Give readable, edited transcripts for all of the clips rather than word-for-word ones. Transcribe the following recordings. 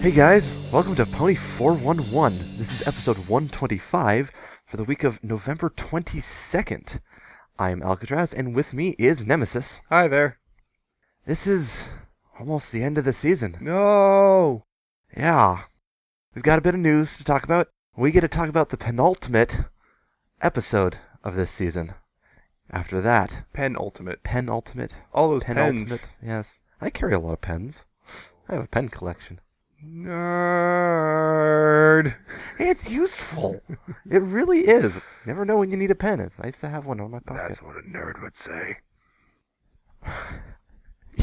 Hey guys, welcome to Pony 411. This is episode 125 for the week of November 22nd. I'm Alca7raz, and with me is Nemesis. Hi there. This is almost the end of the season. No. Yeah. We've got a bit of news to talk about. We get to talk about the penultimate episode of this season. After that... Penultimate. All those pens. Yes. I carry a lot of pens. I have a pen collection. Nerd. It's useful. It really is. You never know when you need a pen. It's nice to have one on my pocket. That's what a nerd would say.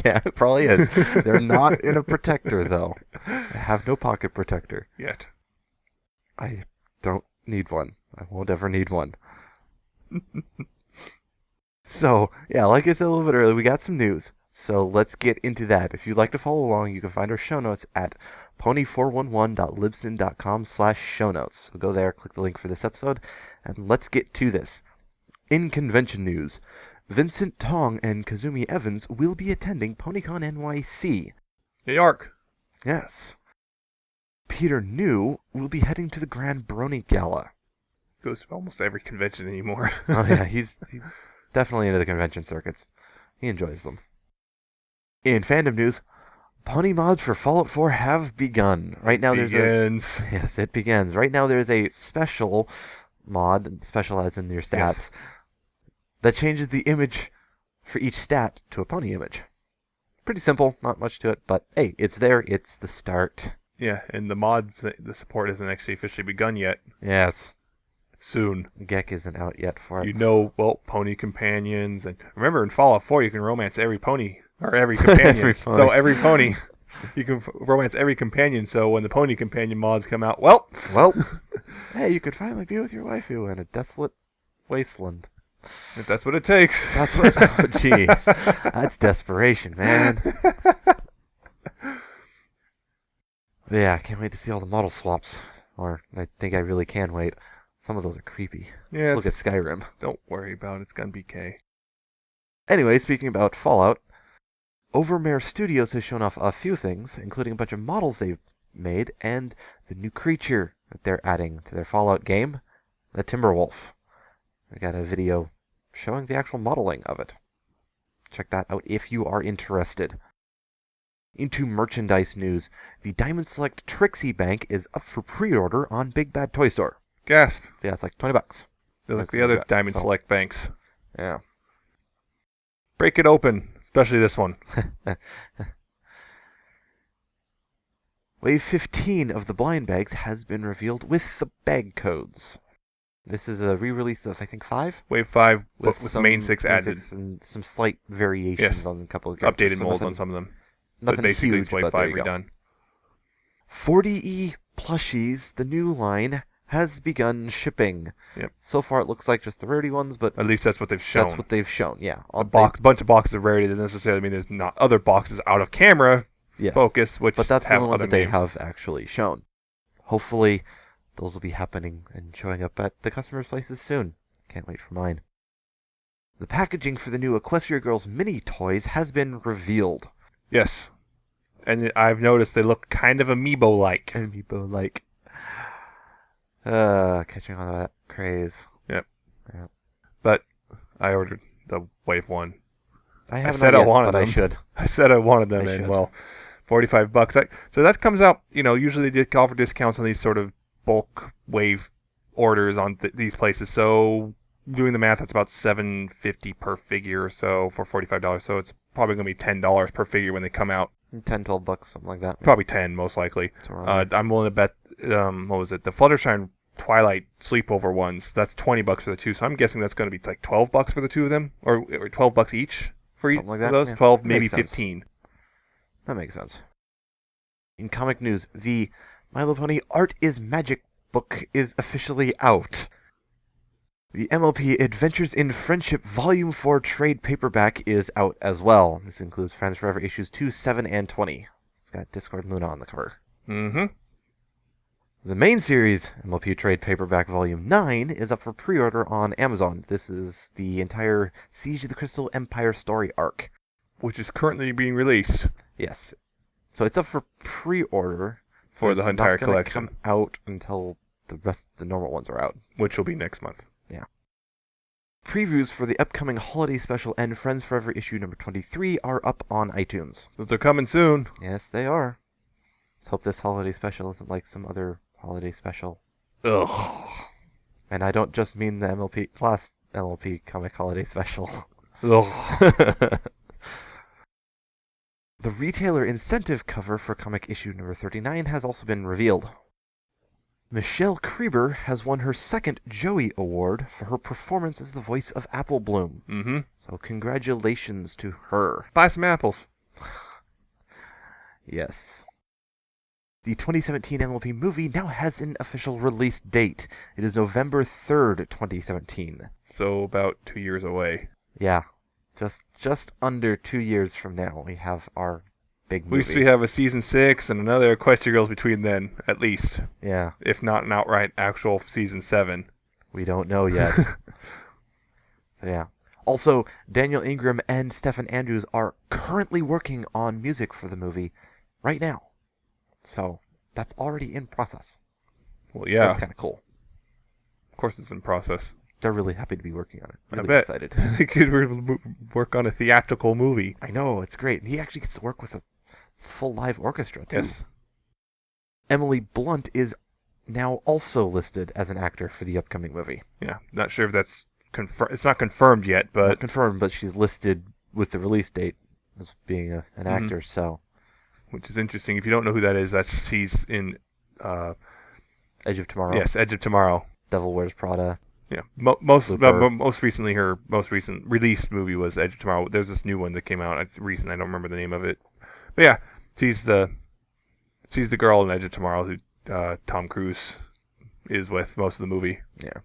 Yeah, it probably is. They're not in a protector, though. I have no pocket protector. Yet. I don't need one. I won't ever need one. So, yeah, like I said a little bit earlier, we got some news. So let's get into that. If you'd like to follow along, you can find our show notes at pony411.libsyn.com/show notes. So go there, click the link for this episode, and let's get to this. In convention news, Vincent Tong and Kazumi Evans will be attending PonyCon NYC. New York. Yes. Peter New will be heading to the Grand Brony Gala. Goes to almost every convention anymore. Oh yeah, he's definitely into the convention circuits. He enjoys them. In fandom news, pony mods for Fallout 4 have begun. Right now Yes, it begins. Right now there's a special mod, special as in your stats, that changes the image for each stat to a pony image. Pretty simple, not much to it, but hey, it's there, it's the start. Yeah, and the mods, the support hasn't actually officially begun yet. Yes. Soon. Gek isn't out yet for it. Pony companions. And remember, in Fallout 4, you can romance every pony, or every companion. So every pony, you can romance every companion. So when the pony companion mods come out, well, hey, you could finally be with your waifu in a desolate wasteland. If that's what it takes. That's what, oh jeez. That's desperation, man. Yeah, I can't wait to see all the model swaps. Or I think I really can wait. Some of those are creepy. Yeah, just look at Skyrim. Don't worry about it. It's gonna be K. Anyway, speaking about Fallout, Overmare Studios has shown off a few things, including a bunch of models they've made, and the new creature that they're adding to their Fallout game, the Timberwolf. We got a video showing the actual modeling of it. Check that out if you are interested. Into merchandise news, the Diamond Select Trixie Bank is up for pre-order on Big Bad Toy Store. Gasp. So yeah, it's like $20. They're like the other Diamond Select banks. Yeah. Break it open, especially this one. Wave 15 of the blind bags has been revealed with the bag codes. This is a re-release of, I think, 5? Wave 5 with main 6 added. And some slight variations on a couple of characters. Updated molds on some of them. Nothing basically huge, it's Wave 5 redone. 40E plushies, the new line, has begun shipping. Yep. So far it looks like just the rarity ones, but... At least that's what they've shown. That's what they've shown, yeah. A bunch of boxes of rarity doesn't necessarily mean there's not other boxes out of camera focus, which but that's the only ones that they names. have actually shown. Hopefully those will be happening and showing up at the customers' places soon. Can't wait for mine. The packaging for the new Equestria Girls mini toys has been revealed. Yes. And I've noticed they look kind of amiibo-like. Amiibo-like. Catching on to that craze. Yep. Yeah. But I ordered the Wave 1. I said I wanted them. I should. I said I wanted them, and well, $45. So that comes out, usually they offer discounts on these sort of bulk Wave orders on these places. So doing the math, that's about $7.50 per figure or so for $45. So it's probably going to be $10 per figure when they come out. $10-$12, something like that. Probably 10, most likely. I'm willing to bet, what was it? The Fluttershy Twilight sleepover ones, that's $20 for the two. So I'm guessing that's going to be like $12 for the two of them, or $12 each for each of those. Yeah. 12, maybe 15. That makes sense. In comic news, the My Little Pony Art is Magic book is officially out. The MLP Adventures in Friendship Volume 4 trade paperback is out as well. This includes Friends Forever issues 2, 7, and 20. It's got Discord Luna on the cover. Mm-hmm. The main series, MLP Trade Paperback Volume 9, is up for pre-order on Amazon. This is the entire Siege of the Crystal Empire story arc. Which is currently being released. Yes. So it's up for pre-order for the entire not gonna collection, come out until the normal ones are out, which will be next month. Yeah. Previews for the upcoming holiday special and Friends Forever issue number 23 are up on iTunes. Those are coming soon. Yes, they are. Let's hope this holiday special isn't like some other holiday special. Ugh. And I don't just mean the last MLP comic holiday special. Ugh. The retailer incentive cover for comic issue number 39 has also been revealed. Michelle Creeber has won her second Joey Award for her performance as the voice of Apple Bloom. Mm-hmm. So congratulations to her. Buy some apples. Yes. The 2017 MLP movie now has an official release date. It is November 3rd, 2017. So about 2 years away. Yeah. Just under 2 years from now, we have our big movie. At least we have a season 6 and another Equestria Girls between then, at least. Yeah. If not an outright actual season 7. We don't know yet. So yeah. Also, Daniel Ingram and Stephen Andrews are currently working on music for the movie right now. So that's already in process. Well, yeah. So that's kind of cool. Of course it's in process. They're really happy to be working on it. Really I bet. excited. They could work on a theatrical movie. I know, it's great. And he actually gets to work with a full live orchestra, too. Yes. Emily Blunt is now also listed as an actor for the upcoming movie. Yeah. Not sure if that's confirmed. It's not confirmed yet, but... Not confirmed, but she's listed with the release date as being an actor, so... Which is interesting. If you don't know who that is, she's in... Edge of Tomorrow. Yes, Edge of Tomorrow. Devil Wears Prada. Yeah. Most recently, her most recent released movie was Edge of Tomorrow. There's this new one that came out recently. I don't remember the name of it. But yeah, she's the girl in Edge of Tomorrow who Tom Cruise is with most of the movie. Yeah.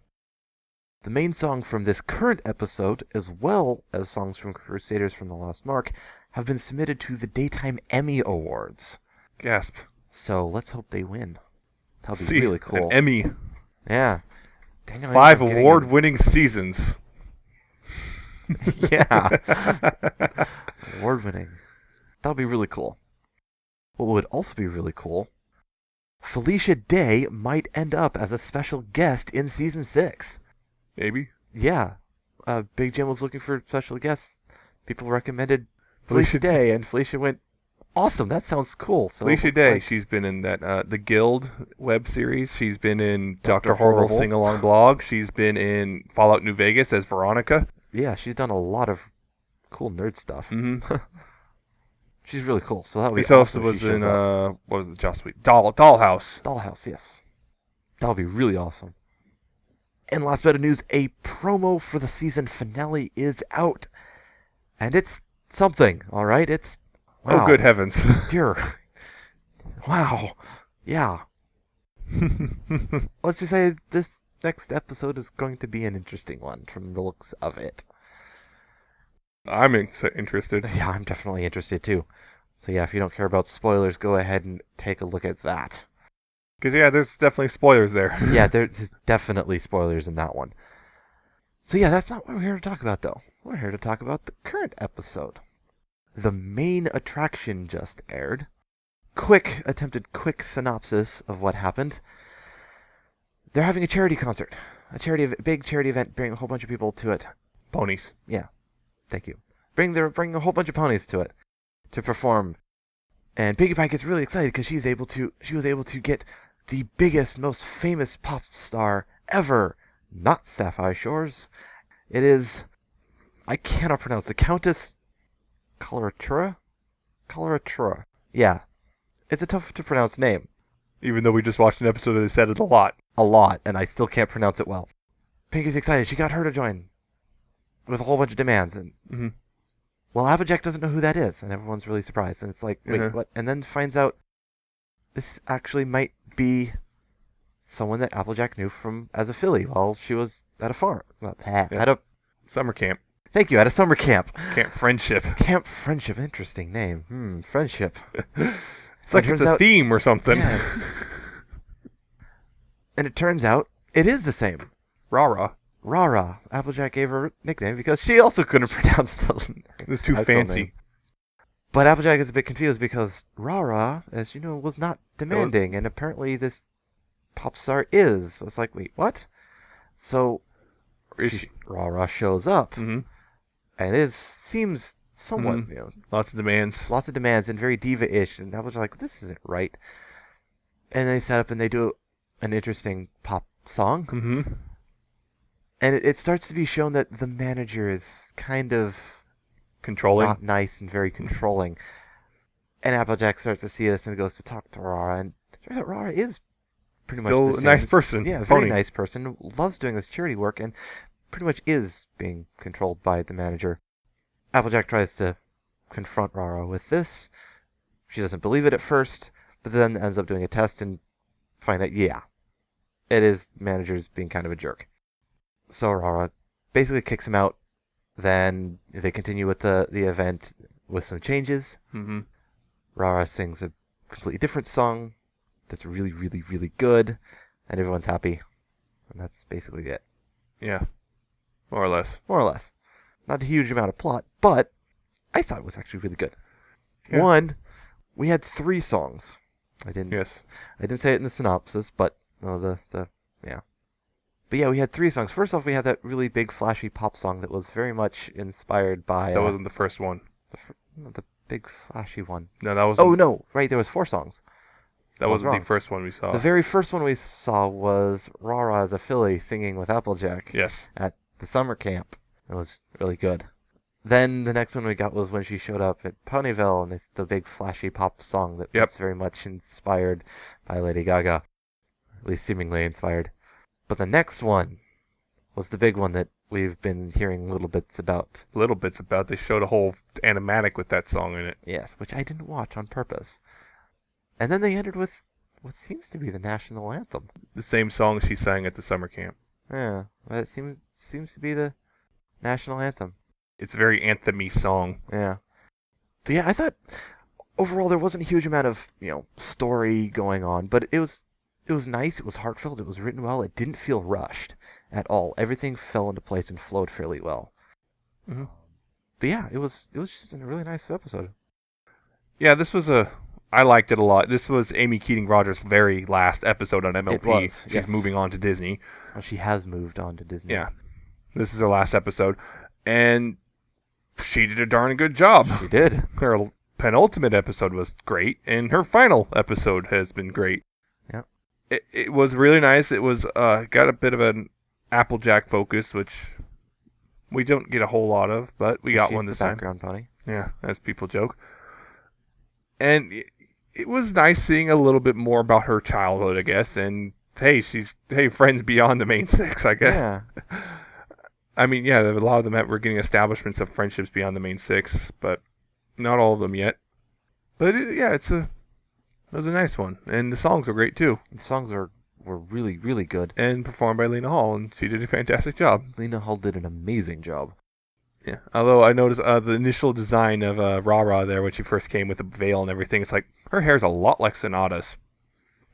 The main song from this current episode, as well as songs from Crusaders from the Lost Mark, have been submitted to the Daytime Emmy Awards. Gasp. So let's hope they win. That'll be really cool. An Emmy. Yeah. Daniel 5 award-winning seasons. Yeah. Award-winning. That'll be really cool. What would also be really cool, Felicia Day might end up as a special guest in Season 6. Maybe. Yeah. Big Jim was looking for special guests. People recommended Felicia Day, and Felicia went, awesome, that sounds cool. So Felicia Day, she's been in that The Guild web series. She's been in Dr. Horrible's sing-along blog. She's been in Fallout New Vegas as Veronica. Yeah, she's done a lot of cool nerd stuff. Mm-hmm. She's really cool. So that would be awesome. Also was in what was it? Joss Whedon Dollhouse. Dollhouse, yes. That would be really awesome. And last bit of news: a promo for the season finale is out, and it's something. All right, it's wow. Oh, good heavens! Dear, wow, yeah. Let's just say this next episode is going to be an interesting one from the looks of it. I'm interested. Yeah, I'm definitely interested too. So yeah, if you don't care about spoilers, go ahead and take a look at that. Because yeah, there's definitely spoilers there. Yeah, there's definitely spoilers in that one. So yeah, that's not what we're here to talk about though. We're here to talk about the current episode. The main attraction just aired. Attempted quick synopsis of what happened. They're having a charity concert. Big charity event, bring a whole bunch of people to it. Ponies. Yeah. Thank you. Bring a whole bunch of ponies to it to perform. And Piggy Pie gets really excited because she was able to get the biggest, most famous pop star ever. Not Sapphire Shores. It is, I cannot pronounce the Countess Coloratura? Coloratura. Yeah. It's a tough to pronounce name. Even though we just watched an episode where they said it a lot. A lot, and I still can't pronounce it well. Piggy's excited. She got her to join with a whole bunch of demands. And well, Applejack doesn't know who that is, and everyone's really surprised. And it's like, wait, what? And then finds out this actually might be someone that Applejack knew from as a filly while she was at a farm. At a summer camp. Thank you, at a summer camp. Camp Friendship. Camp Friendship, interesting name. Friendship. It's like it's a theme or something. Yes. And it turns out it is the same. Rara. Rara. Applejack gave her a nickname because she also couldn't pronounce the It's too fancy. Name. But Applejack is a bit confused because Rara, as you know, was not demanding, and apparently this pop star is. So it's like, wait, what? So Rara shows up, Mm-hmm. and it seems somewhat, Lots of demands. Lots of demands and very diva-ish, and I was like, this isn't right. And they set up and they do an interesting pop song. Mm-hmm. And it starts to be shown that the manager is kind of Controlling. not nice and very controlling. And Applejack starts to see this and goes to talk to Rara, and turns out Rara is pretty Still much the a same. nice person. Yeah, Phony. very nice person. Loves doing this charity work and pretty much is being controlled by the manager. Applejack tries to confront Rara with this. She doesn't believe it at first, but then ends up doing a test and find out, yeah, it is the manager's being kind of a jerk. So Rara basically kicks him out. Then they continue with the event with some changes. Mm-hmm. Rara sings a completely different song that's really, really, really good, and everyone's happy. And that's basically it. Yeah. More or less. More or less. Not a huge amount of plot, but I thought it was actually really good. Yeah. One, we had 3 songs. I didn't say it in the synopsis, but yeah. But yeah, we had 3 songs. First off, we had that really big flashy pop song that was very much inspired by That wasn't the first one. the big flashy one. No, that was. Oh no, right, there was 4 songs. that wasn't wrong. the first one we saw. The very first one we saw was Rara as a filly singing with Applejack Yes. at the summer camp. It was really good. Then the next one we got was when she showed up at Ponyville, and it's the big flashy pop song that was very much inspired by Lady Gaga. At least seemingly inspired. But the next one was the big one that we've been hearing little bits about. They showed a whole animatic with that song in it. Yes, which I didn't watch on purpose. And then they ended with what seems to be the national anthem. The same song she sang at the summer camp. Yeah, that seems to be the national anthem. It's a very anthem-y song. Yeah. But yeah, I thought overall there wasn't a huge amount of, story going on, but it was nice, it was heartfelt, it was written well, it didn't feel rushed at all. Everything fell into place and flowed fairly well. Mm-hmm. But yeah, it was just a really nice episode. Yeah, I liked it a lot. This was Amy Keating Rogers' very last episode on MLP. It was, She's yes. moving on to Disney. Well, she has moved on to Disney. Yeah. This is her last episode. And she did a darn good job. She did. Her penultimate episode was great, and her final episode has been great. Yeah. It was really nice. It was got a bit of an Applejack focus, which we don't get a whole lot of, but we got one this time. She's the background pony. Yeah, as people joke. And it was nice seeing a little bit more about her childhood, I guess. And hey, friends beyond the main 6, I guess. Yeah. I mean, yeah, a lot of them were getting establishments of friendships beyond the main 6, but not all of them yet. But it was a nice one, and the songs were great too. The songs were really, really good. And performed by Lena Hall, and she did a fantastic job. Lena Hall did an amazing job. Yeah, although I noticed the initial design of Rara there when she first came with the veil and everything, it's like her hair's a lot like Sonata's.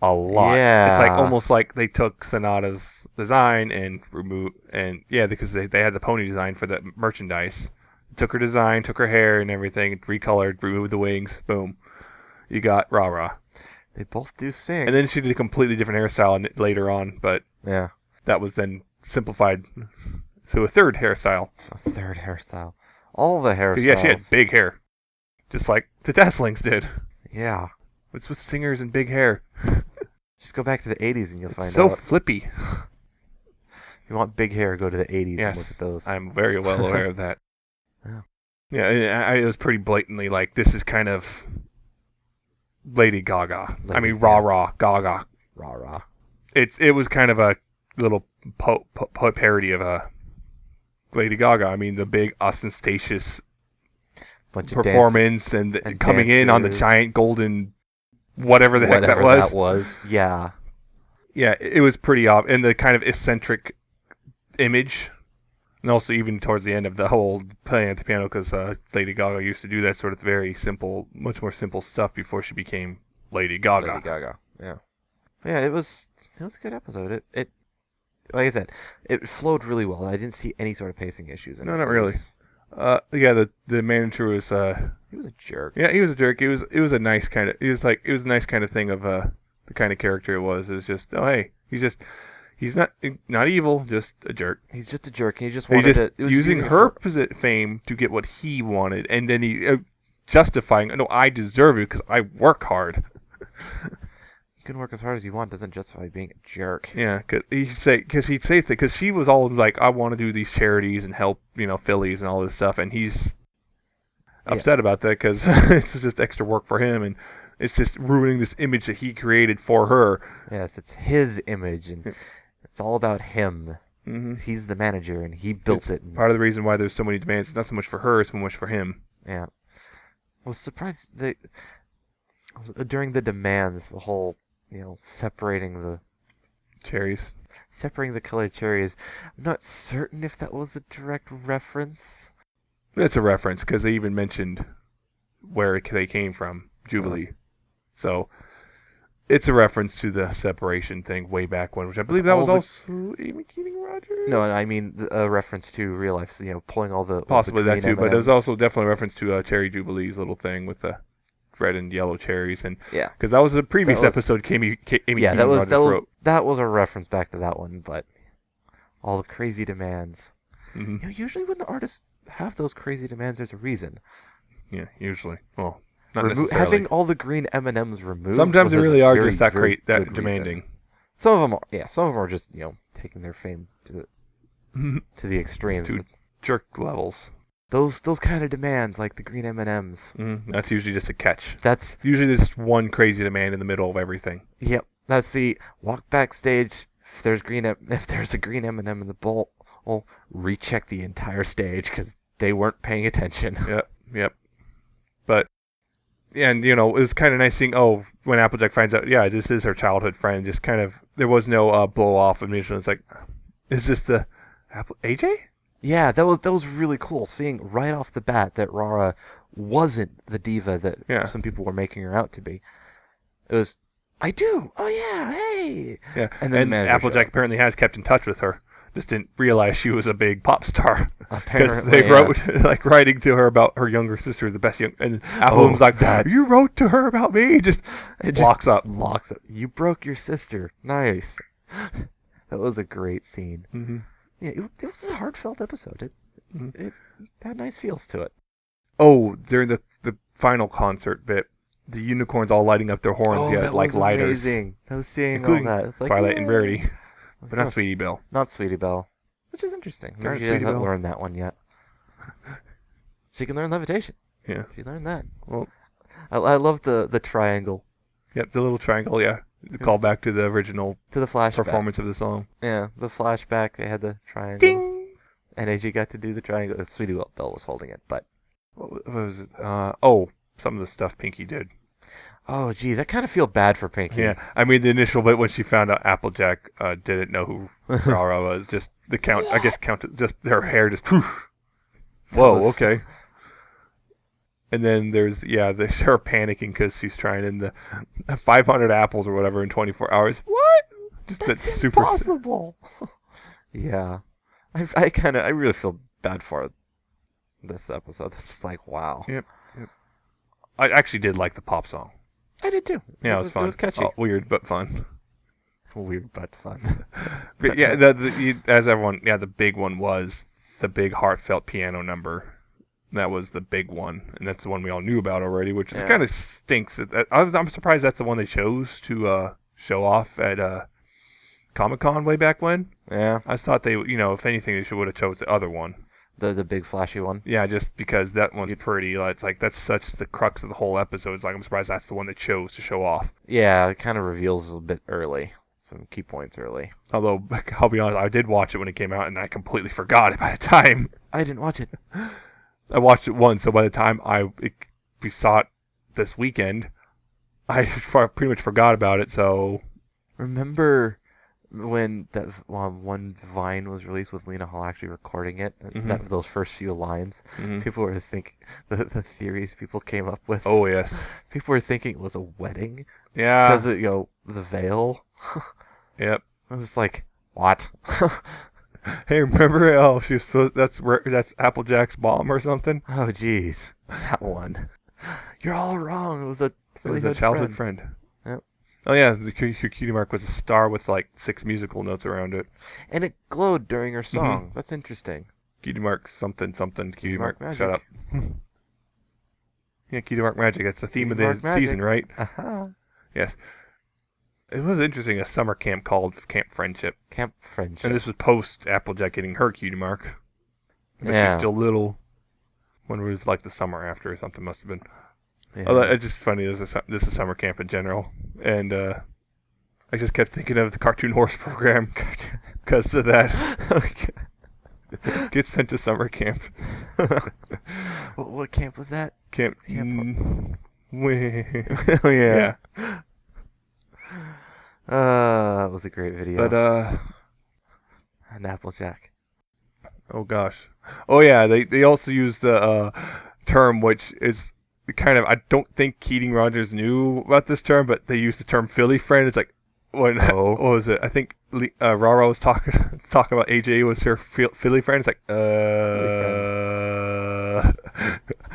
A lot. Yeah. It's like almost like they took Sonata's design and because they had the pony design for the merchandise. Took her design, took her hair and everything, recolored, removed the wings, boom. You got Rara. They both do sing. And then she did a completely different hairstyle later on, but yeah, that was then simplified to a third hairstyle. A third hairstyle. All the hairstyles. Yeah, she had big hair. Just like the Tesslings did. Yeah. What's with singers and big hair? Just go back to the 80s and you'll find so out. So flippy. If you want big hair, go to the 80s and look at those. I'm very well aware of that. Yeah. Yeah, it was pretty blatantly like, this is kind of Lady Gaga. Rah-Rah, Gaga. Rah-Rah. It was kind of a little parody of Lady Gaga. I mean, the big ostentatious bunch of performance and coming in on the giant golden whatever the heck that was. Yeah. Yeah, it was pretty obvious. And the kind of eccentric image. And also even towards the end of the whole playing at the piano, because Lady Gaga used to do that sort of very simple, much more simple stuff before she became Lady Gaga. Lady Gaga, yeah. Yeah, it was a good episode. It like I said, it flowed really well. I didn't see any sort of pacing issues in it. No, not really. The manager was He was a jerk. Yeah, he was a jerk. It was a nice kind of. It was a nice kind of thing of the kind of character it was. It was just, oh hey, he's not evil, just a jerk. He's just a jerk. He just wanted using her fame to get what he wanted, and then he justifying. No, I deserve it because I work hard. You can work as hard as you want doesn't justify being a jerk. Yeah, because she was all like, I want to do these charities and help Phillies and all this stuff, and he's upset about that because it's just extra work for him, and it's just ruining this image that he created for her. Yes, it's his image, and it's all about him. Mm-hmm. He's the manager, and he built it. Part of the reason why there's so many demands, not so much for her, it's so much for him. Yeah. I was surprised that during the demands, the whole, separating the colored cherries. I'm not certain if that was a direct reference. It's a reference because they even mentioned where they came from, Jubilee. So it's a reference to the separation thing way back when, which I believe that was also Amy Keating Rogers. No, I mean a reference to real life. Pulling all the possibly all the that too, M&Ms. but there's also definitely a reference to Cherry Jubilee's little thing with the red and yellow cherries, and because that was a previous episode. Amy Keating Rogers wrote. That was a reference back to that one, but all the crazy demands. Mm-hmm. Usually when the artists have those crazy demands, there's a reason. Yeah, usually. Well, not necessarily. Having all the green M&Ms removed. Sometimes they really are just that demanding. Reason. Some of them are. Yeah, some of them are just taking their fame to the extremes. To jerk levels. Those kind of demands, like the green M&Ms. That's usually just a catch. That's usually there's one crazy demand in the middle of everything. Yep, that's the walk backstage. If there's a green M&M in the bowl, recheck the entire stage because they weren't paying attention. Yep. But and it was kind of nice seeing. When Applejack finds out, this is her childhood friend. Just kind of there was no blow off initially. It's like, is this the AJ? Yeah, that was really cool, seeing right off the bat that Rara wasn't the diva that some people were making her out to be. It was, I do. Oh yeah, hey. Yeah, and then Applejack apparently has kept in touch with her. Just didn't realize she was a big pop star. Because they wrote writing to her about her younger sister, the best and Apple was like, you wrote to her about me. It locks up. You broke your sister. Nice. That was a great scene. Mm-hmm. Yeah, it was a heartfelt episode. It had nice feels to it. During the final concert bit, the unicorns all lighting up their horns like lighters. Amazing. I was seeing all that. It's like, Twilight and Rarity. But not Sweetie Belle. Not Sweetie Belle. Which is interesting. Maybe she hasn't learned that one yet. She can learn levitation. Yeah. She learned that. Well, I love the triangle. Yep, the little triangle, yeah. The call back to the original performance of the song. Yeah, the flashback, they had the triangle. Ding! And AJ got to do the triangle. Sweetie Belle was holding it, but... What was it? Some of the stuff Pinky did. Oh, geez, I kind of feel bad for Pinky. Yeah, I mean, the initial bit when she found out Applejack didn't know who Rara was, just the count, I guess, just her hair just... Whoa, okay. And then there's, her panicking because she's trying in the 500 apples or whatever in 24 hours. What? That's impossible. Yeah. I really feel bad for this episode. That's just like, wow. Yep. I actually did like the pop song. I did too. Yeah, it was fun. It was catchy. Weird, but fun. Weird, but fun. But yeah, the big one was the big heartfelt piano number. That was the big one, and that's the one we all knew about already, which kind of stinks. I'm surprised that's the one they chose to show off at Comic-Con way back when. Yeah. I thought they, if anything, they would have chose the other one. The big flashy one? Yeah, just because that one's pretty. It's like, that's such the crux of the whole episode. It's like, I'm surprised that's the one they chose to show off. Yeah, it kind of reveals a bit early. Some key points early. Although, I'll be honest, I did watch it when it came out, and I completely forgot it by the time. I didn't watch it. I watched it once, so by the time we saw it this weekend, I pretty much forgot about it, so... Remember when that one Vine was released with Lena Hall actually recording it? Mm-hmm. Those first few lines? Mm-hmm. People were thinking... The theories people came up with... Oh, yes. People were thinking it was a wedding. Yeah. Because, the veil. Yep. I was just like, what? Hey, remember? That's Applejack's mom or something. Oh, jeez, that one. You're all wrong. It was a childhood friend. Yep. Oh yeah, the cutie mark was a star with like 6 musical notes around it. And it glowed during her song. That's interesting. Cutie mark something something. Cutie mark. magic. Shut up. Yeah, cutie mark magic. That's the theme of the season, right? Uh-huh. Yes. It was interesting. A summer camp called Camp Friendship. Camp Friendship. And this was post Applejack getting her cutie mark. But Yeah. she's still little. When it was like the summer after or something must have been. Yeah. Although it's just funny. This is summer camp in general, and I just kept thinking of the Cartoon Horse program because of that. Get sent to summer camp. What camp was that? Camp. Oh yeah. It was a great video. But an Applejack. oh gosh. Oh yeah. They also used the term which is kind of, I don't think Keating Rogers knew about this term, but they used the term Philly friend. It's like, what was it? I think Rara was talking about AJ was her Philly friend. It's like,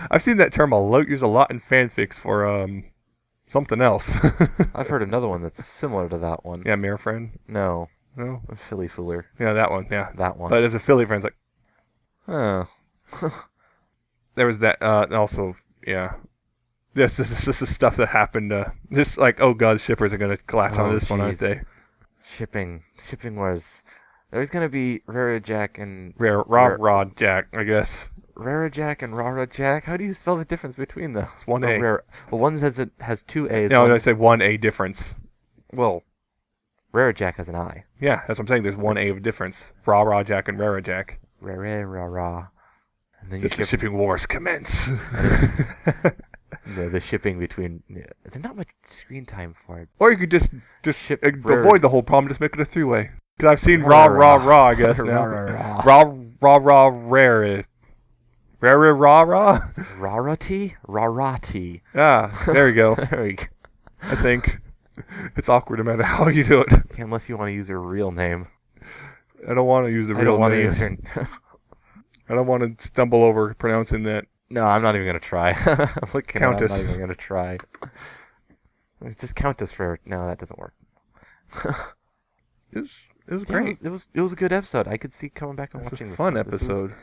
I've seen that term used a lot in fanfics for something else. I've heard another one that's similar to that one. Yeah, Mirror friend. No, No. a Philly fooler. Yeah, that one. Yeah, That one. but if a Philly friend's like, Oh. there was that. Also, yeah. This is the stuff that happened. Just like, oh god, shippers are gonna collapse on this one, aren't they? Shipping was. There's gonna be Rara Jack and Raw Jack, I guess. Rara Jack and Rara Jack. How do you spell the difference between those? It's one A. Well, one has 2 A's. No, I say 1A difference. Well, Rara Jack has an I. Yeah, that's what I'm saying. There's 1A of difference. Raw Jack and Rara Jack. Rara. And then The shipping wars commence. the shipping between. There's not much screen time for it. Or you could just Ship avoid the whole problem. Just make it a 3-way. Because I've seen raw, I guess now. Raw, rare. Rarity. Yeah, there we go. There we go. I think it's awkward no matter how you do it. Unless you want to use her real name. I don't want to use the real name. I don't want to use her. I don't want to stumble over pronouncing that. No, I'm not even going to try. I'm looking Countess. I'm not even going to try. Just Countess for... No, that doesn't work. It was great. It was a good episode. I could see coming back and watching It's a this fun one. episode.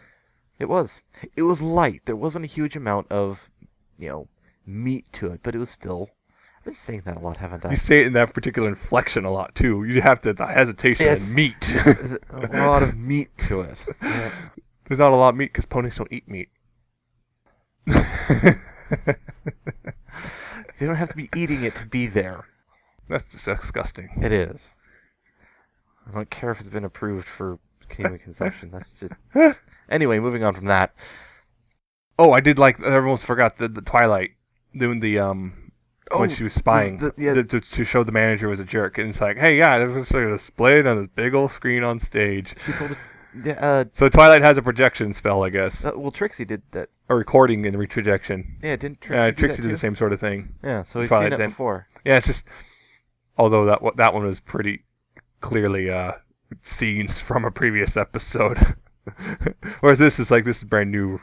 It was light. There wasn't a huge amount of, meat to it, but it was still... I've been saying that a lot, haven't I? You say it in that particular inflection a lot, too. You have the hesitation and meat. A lot of meat to it. Yeah. There's not a lot of meat because ponies don't eat meat. They don't have to be eating it to be there. That's just disgusting. It is. I don't care if it's been approved for human consumption. That's just... Anyway, moving on from that. Oh, I did like... I almost forgot the Twilight doing the... when she was spying to show the manager was a jerk. And it's like, hey, yeah, there was a split on this big old screen on stage. She told it... So Twilight has a projection spell, I guess. well, Trixie did that. A recording and retrojection. Yeah, didn't Trixie do Trixie that did the same sort of thing. Yeah, so we've Twilight seen it before. Yeah, it's just... Although that one was pretty clearly scenes from a previous episode. Whereas this is brand new,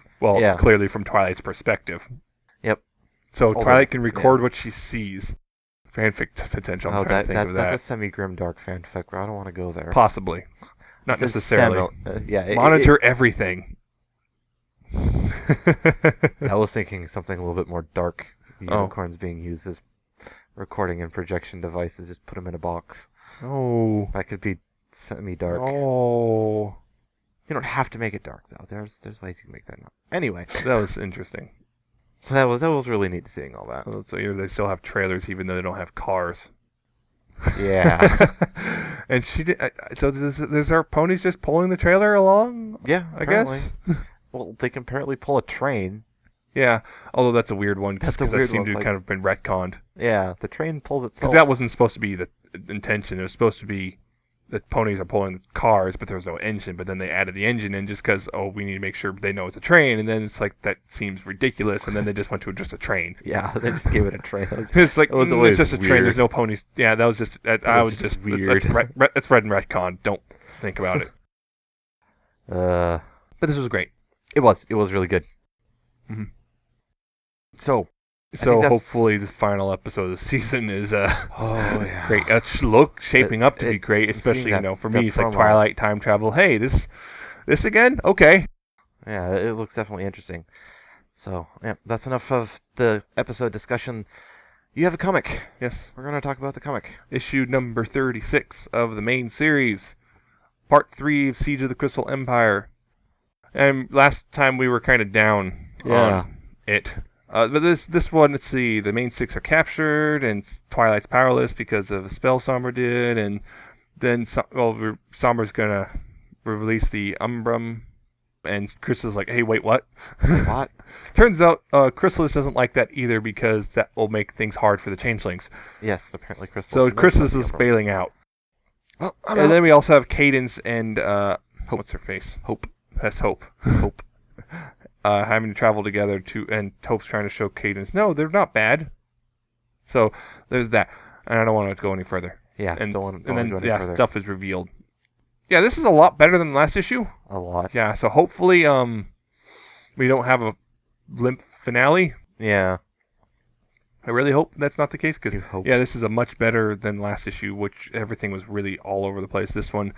clearly from Twilight's perspective. Yep. So Twilight can record what she sees. Fanfic potential. I'm trying to think of that. That's a semi-grim dark fanfic. I don't want to go there. Possibly. Not necessarily. Monitor everything. I was thinking something a little bit more dark. Unicorns being used as recording and projection devices. Just put them in a box. Oh. That could be semi-dark. Oh. You don't have to make it dark, though. There's ways you can make that not. Anyway. That was interesting. So that was really neat seeing all that. So they still have trailers even though they don't have cars. Yeah. And she did. So is our ponies just pulling the trailer along? Yeah, I guess. Well, they can apparently pull a train. Yeah, although that's a weird one because that seemed to have kind of been retconned. Yeah, the train pulls itself. Because that wasn't supposed to be the intention. It was supposed to be that ponies are pulling the cars, but there was no engine. But then they added the engine in just because, we need to make sure they know it's a train. And then it's like, that seems ridiculous. And then they just went to just a train. Yeah, they just gave it a train. It's like, it's just a train. There's no ponies. Yeah, that was just, weird. That's red and retcon. Don't think about it. But this was great. It was really good. Mm-hmm. So, So hopefully the final episode of the season is great. It's shaping up to be great, especially for me it's like Twilight time travel. Hey, this again? Okay. Yeah, it looks definitely interesting. So yeah, that's enough of the episode discussion. You have a comic. Yes. We're going to talk about the comic. Issue number 36 of the main series. Part 3 of Siege of the Crystal Empire. And last time we were kind of down on it. But this one, let's see, the main 6 are captured, and Twilight's powerless because of a spell Sombra did, and then Sombra's going to release the Umbrum, and Chrysalis like, hey, wait, what? What? Turns out Chrysalis doesn't like that either because that will make things hard for the Changelings. Yes, apparently Chrysalis. So Chrysalis is bailing out. Well, and then we also have Cadence and what's her face? Hope. That's Hope. Hope. Having to travel together and Hope's trying to show Cadence, no, they're not bad. So there's that. And I don't want to go any further. Yeah, and don't want to go any further. Stuff is revealed. Yeah, this is a lot better than the last issue. A lot. Yeah, so hopefully we don't have a limp finale. Yeah. I really hope that's not the case because, this is a much better than last issue, which everything was really all over the place. This one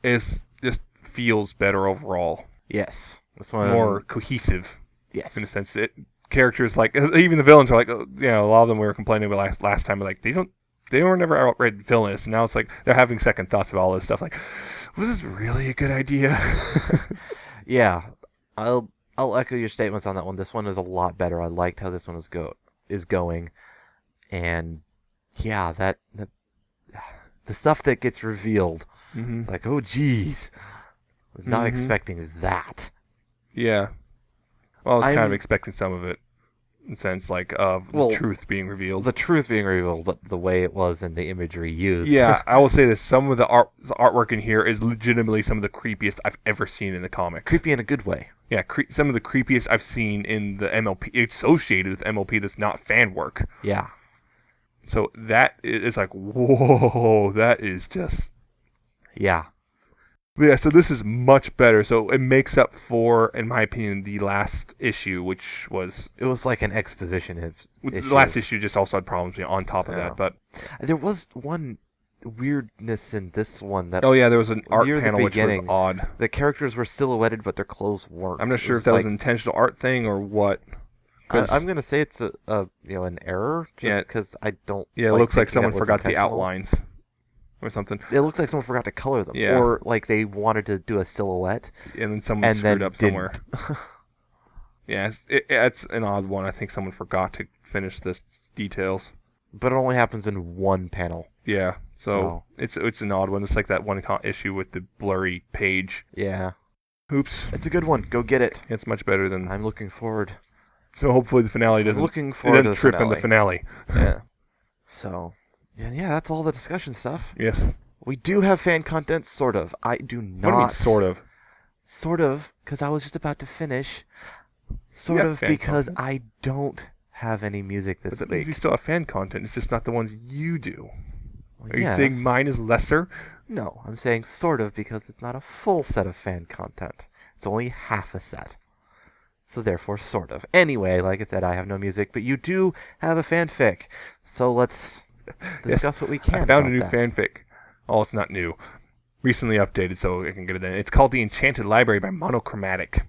just feels better overall. Yes. This one more cohesive. Yes. In a sense, characters like even the villains are like, a lot of them we were complaining about last time, but like they were never outright villainous, and now it's like they're having second thoughts about all this stuff. Like, was this really a good idea? Yeah, I'll echo your statements on that one. This one is a lot better. I liked how this one is going, and yeah, that the stuff that gets revealed, it's like, oh geez, was not expecting that. Yeah, well, I was kind of expecting some of it. In the sense, of the truth being revealed. The truth being revealed, but the way it was and the imagery used. Yeah, I will say this. Some of the artwork in here is legitimately some of the creepiest I've ever seen in the comics. Creepy in a good way. Yeah, some of the creepiest I've seen in the MLP, associated with MLP that's not fan work. Yeah. So that is like, whoa, that is just... Yeah. But yeah, so this is much better. So it makes up for, in my opinion, the last issue, which was... It was like an exposition issue. The last issue just also had problems on top of that, but... There was one weirdness in this one that... Oh yeah, there was an art panel which was odd. The characters were silhouetted, but their clothes weren't. I'm not sure if that was an intentional art thing or what. I'm going to say it's an error, just because I don't... Yeah, it looks like someone forgot the outlines. Or something. It looks like someone forgot to color them. Yeah. Or like they wanted to do a silhouette. And then someone screwed up somewhere. Yeah, it's an odd one. I think someone forgot to finish this details. But it only happens in one panel. Yeah, so it's an odd one. It's like that one issue with the blurry page. Yeah. Oops. It's a good one. Go get it. It's much better than... I'm looking forward. So hopefully the finale doesn't... looking forward to the trip finale. in the finale. Yeah. So... Yeah, that's all the discussion stuff. Yes. We do have fan content, sort of. I do not. What do you mean, sort of? Sort of, because I was just about to finish. Sort of, because I don't have any music this week. You still have fan content. It's just not the ones you do. Well, Are you saying mine is lesser? No, I'm saying sort of because it's not a full set of fan content. It's only half a set. So therefore, sort of. Anyway, like I said, I have no music, but you do have a fanfic. So let's... discuss what we can. I found a new fanfic. Oh, it's not new. Recently updated, so I can get it in. It's called The Enchanted Library by Monochromatic.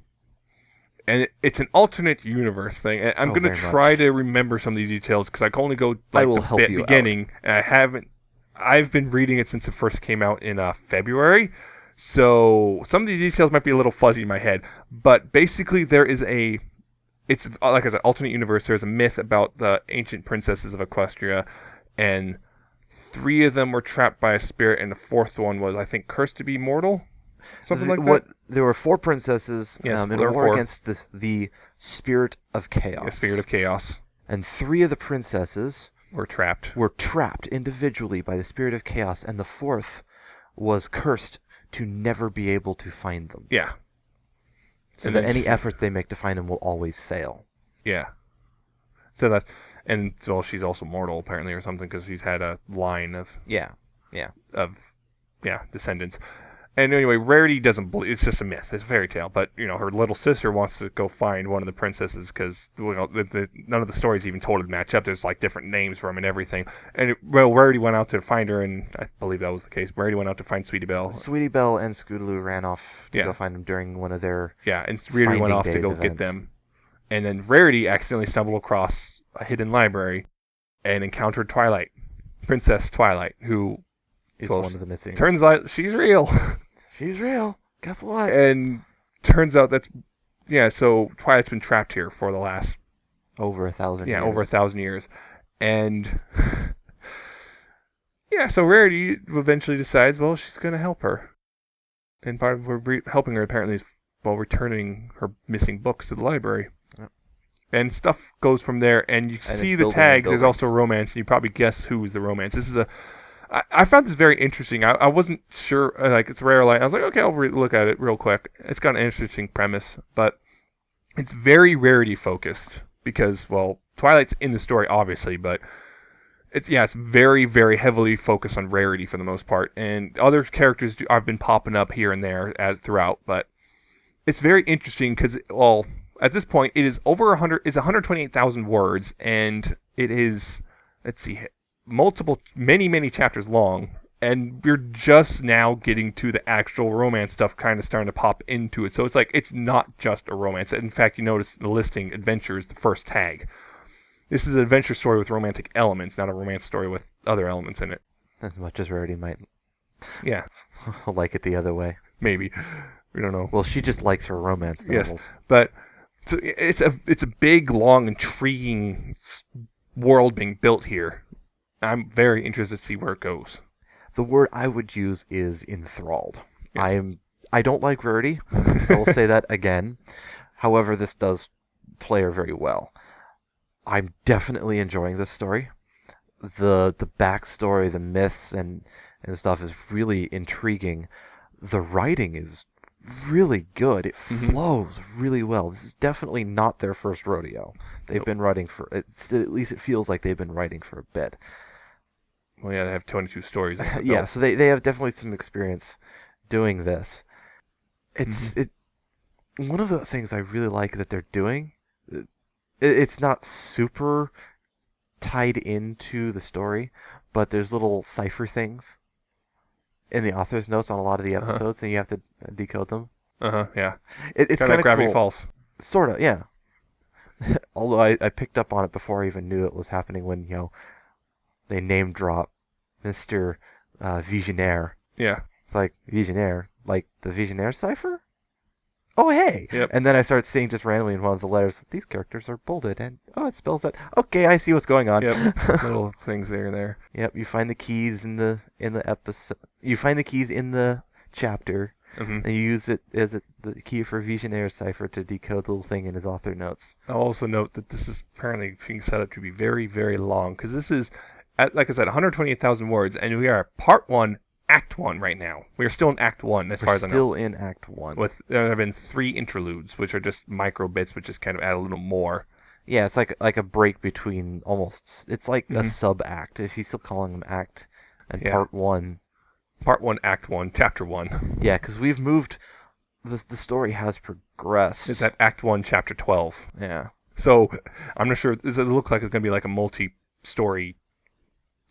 And it's an alternate universe thing. And I'm going to try to remember some of these details because I can only go the beginning. And I've been reading it since it first came out in February. So some of these details might be a little fuzzy in my head. But basically there is it's like I said, alternate universe. There's a myth about the ancient princesses of Equestria. And 3 of them were trapped by a spirit, and the 4th one was, I think, cursed to be mortal? Something like that? There were 4 princesses in a war against the spirit of chaos. The spirit of chaos. And 3 of the princesses were trapped individually by the spirit of chaos, and the 4th was cursed to never be able to find them. Yeah. So that any effort they make to find them will always fail. Yeah. So that's... And, well, she's also mortal, apparently, or something, because she's had a line of... Yeah. Descendants. And anyway, Rarity doesn't believe, it's just a myth. It's a fairy tale. But, her little sister wants to go find one of the princesses because none of the stories even totally match up. There's like different names for them and everything. And Rarity went out to find her, and I believe that was the case. Rarity went out to find Sweetie Belle. Sweetie Belle and Scootaloo ran off to go find them during one of their and Rarity went off to go get them. And then Rarity accidentally stumbled across a hidden library and encountered Twilight, Princess Twilight, who is one of the missing. Turns out she's real. She's real. Guess what? And turns out so Twilight's been trapped here for the last... over 1,000 years. Yeah, over 1,000 years. And... so Rarity eventually decides, well, she's going to help her. And part of helping her, apparently, is returning her missing books to the library. Yep. And stuff goes from there, and you see the tags. There's also romance, and you probably guess who is the romance. This is I found this very interesting. I wasn't sure, it's rare light. I was like, okay, I'll look at it real quick. It's got an interesting premise, but it's very Rarity focused because, Twilight's in the story, obviously, but it's very, very heavily focused on Rarity for the most part. And other characters have been popping up here and there as throughout, but it's very interesting because, at this point, it is over 128,000 words, and it is, many chapters long, and we're just now getting to the actual romance stuff kind of starting to pop into it. So it's not just a romance. In fact, you notice the listing, adventure is the first tag. This is an adventure story with romantic elements, not a romance story with other elements in it. As much as Rarity might like it the other way. Maybe. We don't know. Well, she just likes her romance novels. Yes, but so it's a big, long, intriguing world being built here. I'm very interested to see where it goes. The word I would use is enthralled. Yes. I don't like Rarity. I will say that again. However, this does play her very well. I'm definitely enjoying this story. The backstory, the myths and stuff is really intriguing. The writing is really good. It flows really well. This is definitely not their first rodeo. They've been writing at least it feels like they've been writing for a bit. Well, they have 22 stories. So they have definitely some experience doing this. It's one of the things I really like that they're doing. It's not super tied into the story, but there's little cipher things in the author's notes on a lot of the episodes, and you have to decode them. Yeah. It's kind of Gravity cool. Falls. Sort of, yeah. Although I picked up on it before I even knew it was happening when, they name drop Mr. Visionaire. Yeah. It's like, Visionaire? Like the Visionaire cipher? Oh, hey! Yep. And then I start seeing just randomly in one of the letters, these characters are bolded, and, it spells that. Okay, I see what's going on. Yep. Little things there. Yep, you find the keys in the episode. You find the keys in the chapter, and you use it as the key for Visionaire cipher to decode the little thing in his author notes. I'll also note that this is apparently being set up to be very, very long, because this is, like I said, 128,000 words, and we are at part 1, Act 1 right now. We are still in Act 1 as far as I know. We're still in Act 1. There have been 3 interludes, which are just micro bits, which just kind of add a little more. Yeah, it's like a break between almost. It's like a sub-act, if he's still calling them Act. And Part 1. Part 1, Act 1, Chapter 1. Yeah, because we've moved. The story has progressed. It's at Act 1, Chapter 12. Yeah. So, I'm not sure. Does it look like it's going to be like a multi-story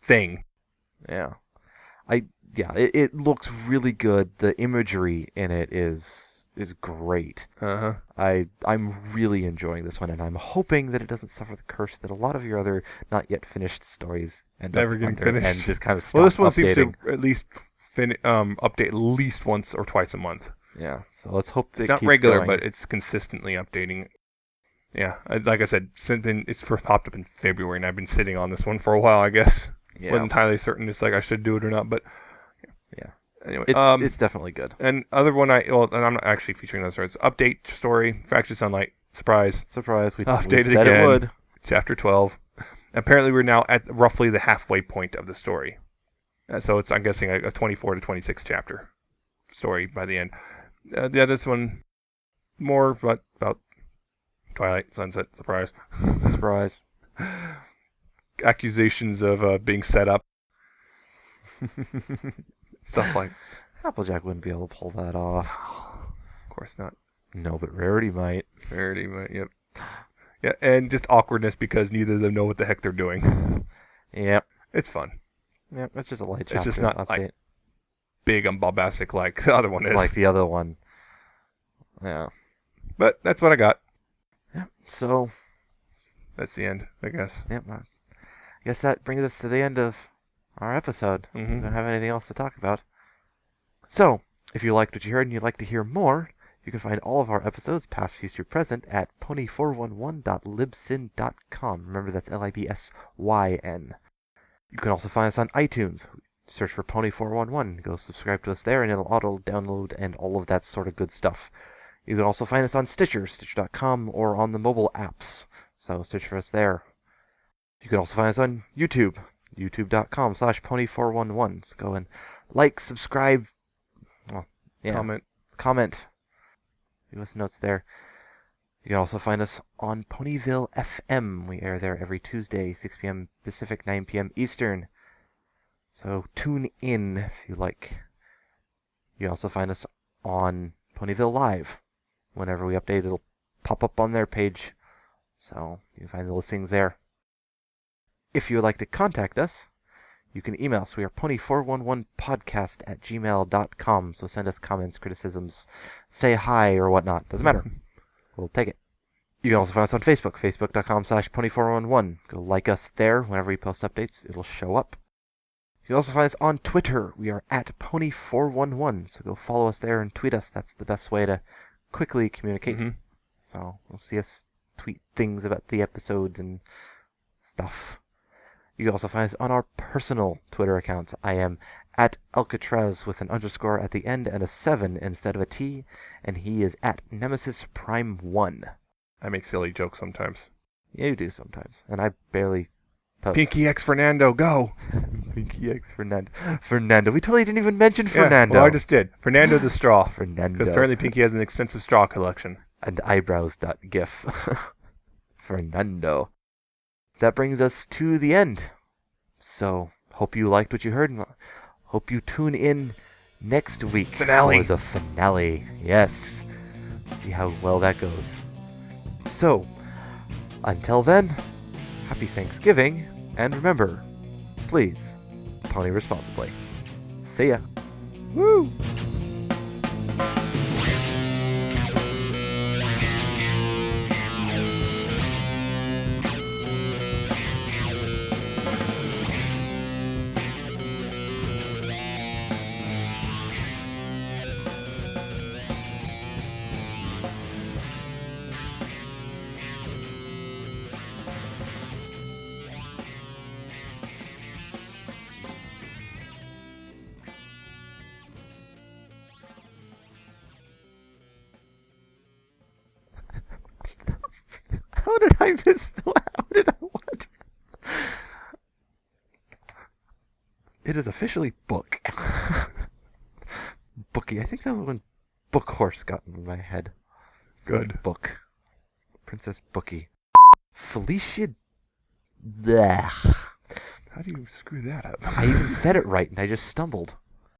thing? Yeah. It looks really good. The imagery in it is great. I'm really enjoying this one, and I'm hoping that it doesn't suffer the curse that a lot of your other not yet finished stories end never up getting under finished, and just kind of stop. Well, this one updating. seems to at least update at least once or twice a month. Yeah, so let's hope it's it not keeps regular, going. but it's consistently updating. Yeah, like I said, it's first popped up in February, and I've been sitting on this one for a while. I guess wasn't entirely certain. It's like I should do it or not, but yeah. Anyway, it's definitely good. And other one and I'm not actually featuring those stories. Update story, Fractured Sunlight, surprise, We updated said again. it would. Chapter 12. Apparently, we're now at roughly the halfway point of the story. So it's, I'm guessing, a 24 to 26 chapter story by the end. This one more about Twilight, Sunset, surprise. Surprise. Accusations of being set up. Stuff like Applejack wouldn't be able to pull that off. Of course not. No, but Rarity might. Rarity might, yep. Yeah, and just awkwardness because neither of them know what the heck they're doing. Yep. It's fun. Yep, it's just a light chapter It's just not update. like big and bombastic like the other one is. Like the other one. Yeah. But that's what I got. Yep, so... That's the end, I guess. Yep. I guess that brings us to the end of our episode. Mm-hmm. We don't have anything else to talk about. So, if you liked what you heard and you'd like to hear more, you can find all of our episodes, past, future, present, at pony411.libsyn.com. Remember, that's Libsyn. You can also find us on iTunes. Search for Pony411. Go subscribe to us there, and it'll auto-download and all of that sort of good stuff. You can also find us on Stitcher, Stitcher.com, or on the mobile apps. So search for us there. You can also find us on YouTube, youtube.com/pony411. So go and like, subscribe, comment. Give us notes there. You can also find us on Ponyville FM. We air there every Tuesday, 6 p.m. Pacific, 9 p.m. Eastern. So tune in if you like. You can also find us on Ponyville Live. Whenever we update, it'll pop up on their page. So you can find the listings there. If you would like to contact us, you can email us. We are pony411podcast@gmail.com. So send us comments, criticisms, say hi or whatnot. Doesn't matter. We'll take it. You can also find us on Facebook, facebook.com/pony411. Go like us there. Whenever we post updates, it'll show up. You can also find us on Twitter. We are at pony411. So go follow us there and tweet us. That's the best way to quickly communicate. Mm-hmm. So we'll see us tweet things about the episodes and stuff. You can also find us on our personal Twitter accounts. I am at Alca7raz with an underscore at the end and a 7 instead of a T, and he is at Nemesis Prime 1. I make silly jokes sometimes. Yeah, you do sometimes, and I barely post. Pinky X Fernando, go! Pinky X Fernando. We totally didn't even mention Fernando. Well, I just did. Fernando the straw. Fernando. Because apparently Pinky has an extensive straw collection. And eyebrows.gif. Fernando. That brings us to the end. So, hope you liked what you heard, and hope you tune in next week Finale. for the finale. Yes. See how well that goes. So, until then, happy Thanksgiving, and remember, please, pony responsibly. See ya. Woo! How did I miss? How did I what? It is officially book. Bookie. I think that was when Book Horse got in my head. Good. Book. Princess Bookie. Felicia. Blech. How do you screw that up? I even said it right and I just stumbled.